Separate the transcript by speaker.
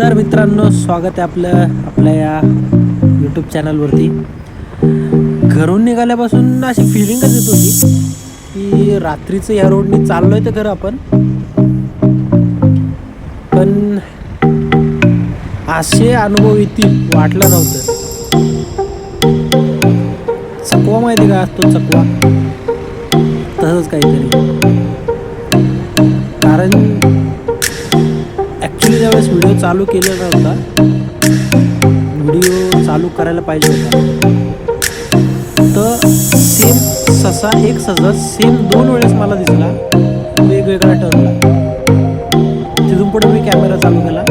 Speaker 1: तर मित्रांनो, स्वागत आहे आपल्या या यूट्यूब चॅनलवरती. घरून निघाल्यापासून अशी फिलिंगच येत होती की रात्रीचं या रोडने चाललो आहे तर खरं आपण, पण असे अनुभव येतील वाटलं नव्हतं. चकवा माहिती का असतो, चकवा तसंच काहीतरी. कारण ॲक्च्युली ज्यावेळेस व्हिडिओ चालू केलेला नव्हता, व्हिडिओ चालू करायला पाहिजे होता, तर सेम एक ससा सेम 2 वेळेस मला दिसला वेगवेगळ्या टर्नला. तिथून पुढे मी कॅमेरा चालू केला